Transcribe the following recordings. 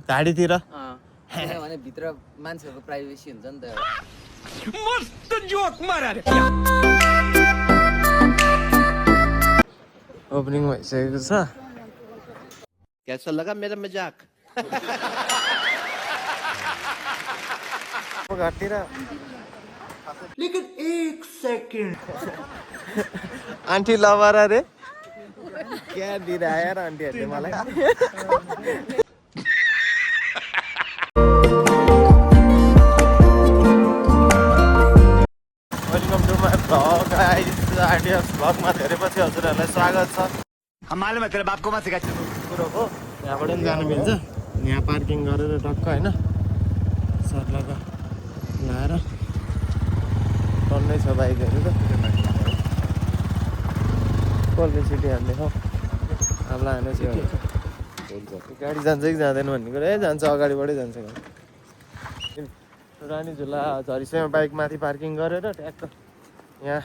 गाडीतिर किनभने भित्र मान्छेहरूको प्राइभेसी हुन्छ नि त। मस्त जोक मारा रे। ओपनिङ भइसकेको छ। कैसा लगा मेरा मजाक? घरतिर लेकिन एक सेकंड आन्टी लभर अरे क्या दिइरह्यो यार आन्टीहरूले मलाई। Welcome to my vlog guys. Ideas भ्लगमा धेरै पछि हजुरहरूलाई स्वागत छ। हमारे में तेरे बाप को मत सिखा। कुरो हो यहाँबाट पनि जानु मिल्छ। यहाँ पार्किङ गरेर टक्क होइन सर्लग ल्याएर टन्नै छ बाइकहरू त। कसले सिटी हान्ने हो हामीलाई हाने चाहिँ गाडी जान्छ कि जाँदैन भन्ने कुरो। जान्छ अगाडिबाटै जान्छ गाडी। रानी झुला झरिसेमा बाइक माथि पार्किङ गरेर ट्याक्क यहाँ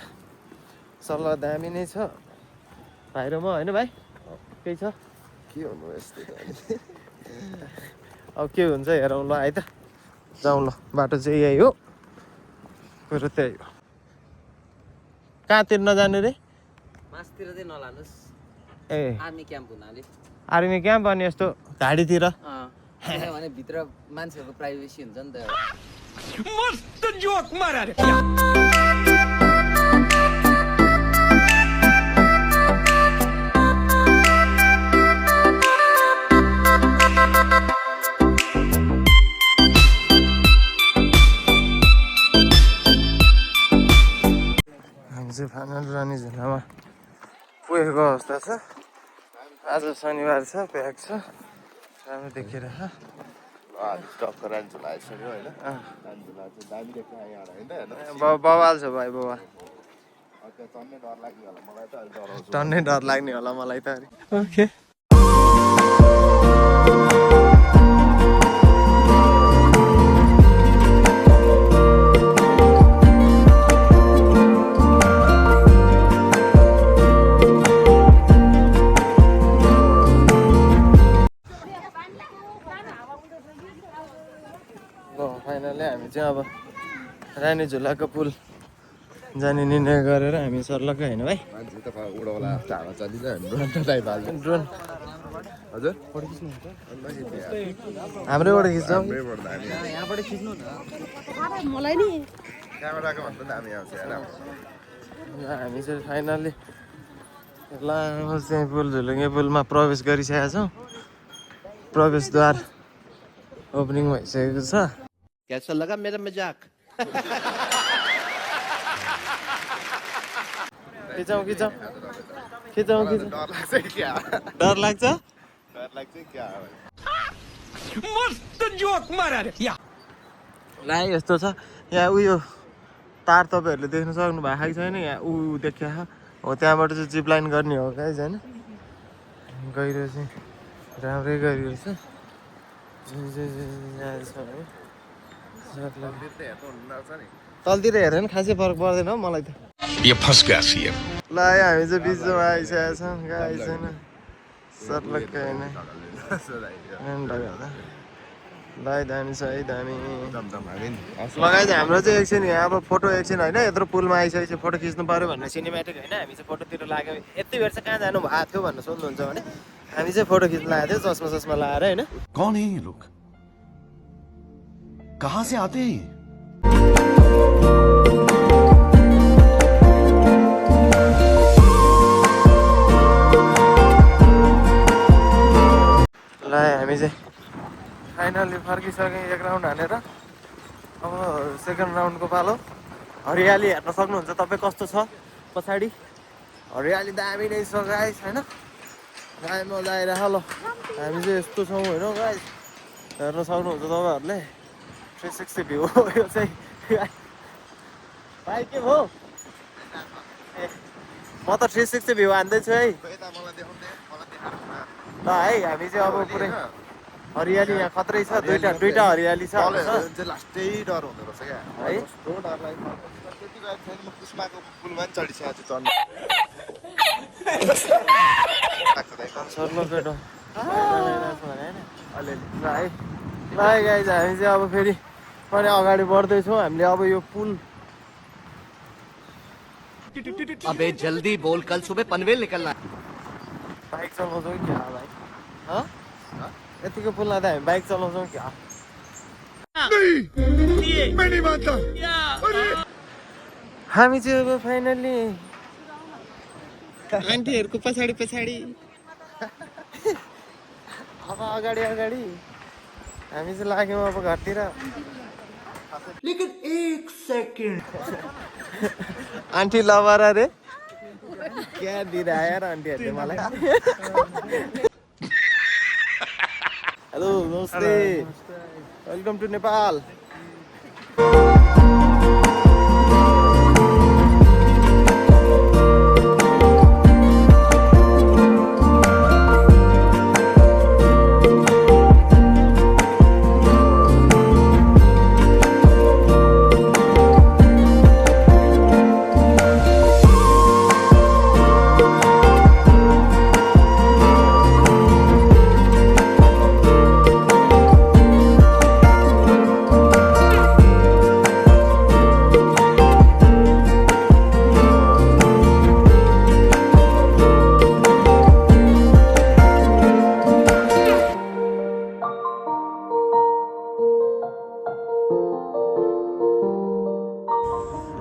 सल्लाह दामी नै छ। भाइ र म होइन भाइ केही छ के हुनु यस्तै अब के हुन्छ हेरौँ ल है त। जाउँ ल बाटो चाहिँ यही हो कुरो त्यही हो। कहाँतिर नजाने रे? मासतिर चाहिँ नलानुहोस् ए आर्मी क्याम्प हुनाले। आर्मी क्याम्प अनि यस्तो घाडीतिर किनभने भित्र मान्छेहरूको प्राइभेसी हुन्छ नि त। मस्त जोक मारा रे। हामी चाहिँ फाइनल रानी झुलामा पुगेको अवस्था छ। आज शनिबार छ प्याक छ राम्रो देखेर बवाल छ भाइ बाबा। टन्नै डर लाग्ने होला मलाई त। ओके फाइनली हामी चाहिँ अब रानी झुलाको पुल जाने निर्णय गरेर हामी सर्लक्कै होइन भाइ। ड्रोन हजुर हाम्रैबाट खिच्छौँ। यहाँबाट खिच्नु न हामी चाहिँ फाइनली लामो चाहिँ पुल झुलुङ्गे पुलमा प्रवेश गरिसकेका छौँ। प्रवेशद्वार ओपनिङ भइसकेको छ। कैसा लगा मेरा मजाक? खिचौँ खिचौँ खिचौँ खिचौँ। डर लाग्छ मस्त जोक मारा रे। ला यस्तो छ यहाँ उयो तार तपाईँहरूले देख्न सक्नु भएको छैन। यहाँ ऊ देखिया हो त्यहाँबाट चाहिँ जिप लाइन गर्ने हो गाइज होइन। गहिरो चाहिँ राम्रै गहिरो छ। तलतिर हेऱ्यो भने खासै फरक पर्दैन हौ मलाई त। ये फंस गया सीएम। ल हामी चाहिँ बिचमा आइसकेका छौँ गाई छैन सर्लक्कै होइन। ल दामी छ है दामी लगाइदियो। हाम्रो चाहिँ एकछिन यहाँ अब फोटो एकछिन होइन यत्रो पुलमा आइसकेपछि फोटो खिच्नु पऱ्यो भनेर सिनेमेटिक होइन। हामी चाहिँ फोटोतिर लाग्यो। यति बेर चाहिँ कहाँ जानु भएको थियो भनेर सोध्नुहुन्छ भने हामी चाहिँ फोटो खिच्न लागेको थियो चस्मा चस्मा लगाएर होइन। कौन है ये लोग? कहाँ से आते हैं? ल हामी चाहिँ फाइनली फर्किसक्यौँ एक राउन्ड हानेर। अब सेकेन्ड राउन्डको पालो। हरियाली हेर्न सक्नुहुन्छ तपाईँ कस्तो छ पछाडि। हरियाली दामी नै छ गाइस होइन। दामी मजा आइरह ल। हामी चाहिँ यस्तो छौँ होइन गाइस हेर्न सक्नुहुन्छ तपाईँहरूले 360 भ्यू हो यो चाहिँ। भाइ के भयो ए म त 360 भ्यू हान्दैछु है। ल है हामी चाहिँ अब पुरै हरियाली यहाँ खत्रै छ। दुईटा हरियाली छ लास्टै डर हुँदो रहेछ क्या है। डर लाग्यो त्यति गएर छैन म पुष्पाको पुलमा पनि चढिसकेको छु चढ्नु सर्लो पेटो अलिअलि ल है गाइज हामी चाहिँ अब फेरि पनि अगाडि बढ्दैछौँ हामीले अब यो पुल अबे जल्दी बोल, कल सुबह पनवेल निकलना है। बाइक चलाउँछौँ क्या भाइ यतिको पुलमा त हामी बाइक चलाउँछौँ क्या हामी चाहिँ अब फाइनल्ली आन्टीहरूको पछाडि पछाडि अब अगाडि अगाडि हामी चाहिँ लाग्यौँ अब घरतिर लेकिन एक सेकंड आन्टी लभर अरे क्या दिइरह्यो यार आन्टीहरूले मलाई हेलो नमस्ते वेलकम टु नेपाल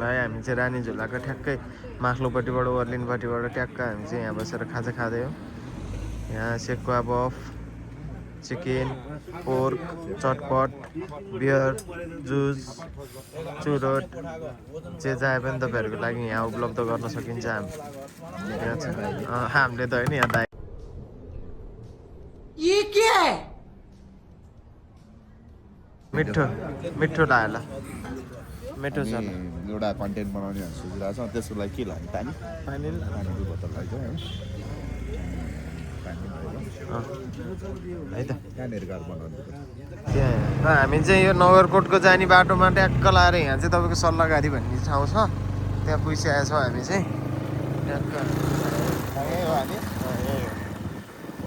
भाइ हामी चाहिँ रानी झुलाको ठ्याक्कै माथिल्लोपट्टिबाट ओर्लिनपट्टिबाट ट्याक्क हामी चाहिँ यहाँ बसेर खाजा खाँदै हो यहाँ सेकुवा बफ चिकन पोर्क चटपट बियर जुस चुरोट जे चाहे पनि तपाईँहरूको लागि यहाँ उपलब्ध गर्न सकिन्छ हामीले त होइन यहाँ दाइ मिठो मिठो लाग्यो मिठो छ एउटा कन्टेन्ट बनाउने सोचिरहेको छ त्यसको लागि के लाने पानी पानी पानीको बोतल लाग्छ है है त कहाँनिर घर बनाउनु त्यहाँ हामी चाहिँ यो नगरकोटको जाने बाटोमा ट्याक्क लाएर यहाँ चाहिँ तपाईँको सल्लाहघारी भन्ने ठाउँ छ त्यहाँ पुगिसकेको छौँ हामी चाहिँ ट्याक्क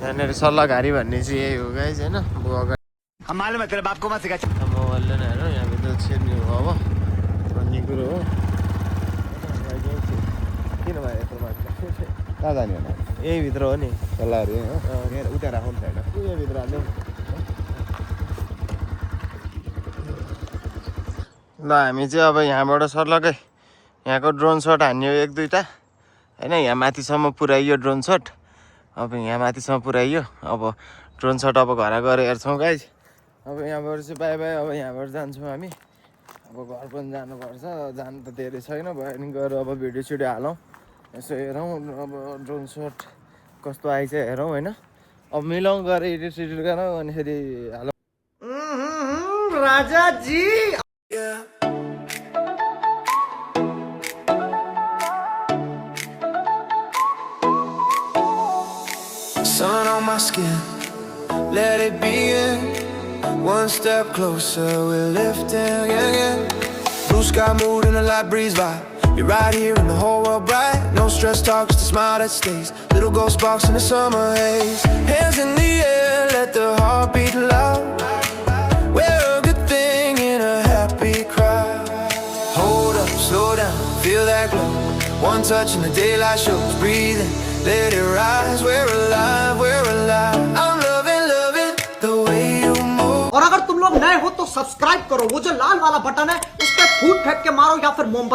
यहाँनिर सल्लाहघारी भन्ने चाहिँ यही हो गाइज होइन हम मालूम है तेरे बाप को मत सिखा। मोबाइलले नै हेर्नु यहाँभित्र छिर्ने हो अब भन्ने कुरो हो किन भयो यत्रो मान्छे कहाँ जाने होला यहीँभित्र हो नि सल्लाहहरू हो उता राखौँ नि छैन यहीँभित्र हाल्यो ल हामी चाहिँ अब यहाँबाट सर्लकै यहाँको ड्रोन सट हान्यो एक दुईवटा होइन यहाँ माथिसम्म पुऱ्याइयो ड्रोन सट अब यहाँ माथिसम्म पुऱ्याइयो अब ड्रोन सट अब घर गएर हेर्छौँ गाइज अब यहाँबाट चाहिँ बाई बाई अब यहाँबाट जान्छौँ हामी अब घर पनि जानुपर्छ जानु त धेरै छैन भयो भने गएर अब भिडियो सिडियो हालौँ यसो हेरौँ अब ड्रोन सट कस्तो आइछ हेरौँ होइन अब मिलाउँ गएर एडिट सिडिट गरौँ अनि फेरि हालौँ Rajaji Sun on my skin, let it be in. One step closer, we're lifting, yeah, yeah. Blue sky mood and a light breeze vibe. You're right here and the whole world bright. No stress talk, just a smile that stays. Little ghost box in the summer haze. Hands in the air, let the heart beat loud. We're a good thing in a happy crowd. Hold up, slow down, feel that glow. One touch and the daylight shows. Breathe in, let it rise. We're alive, we're alive. I'm loving the way you move. और अगर तुम लोग नए हो तो subscribe करो, वो जो लाल वाला बटन है उस पर फूट फेंक के मारो या फिर मोमबत्ती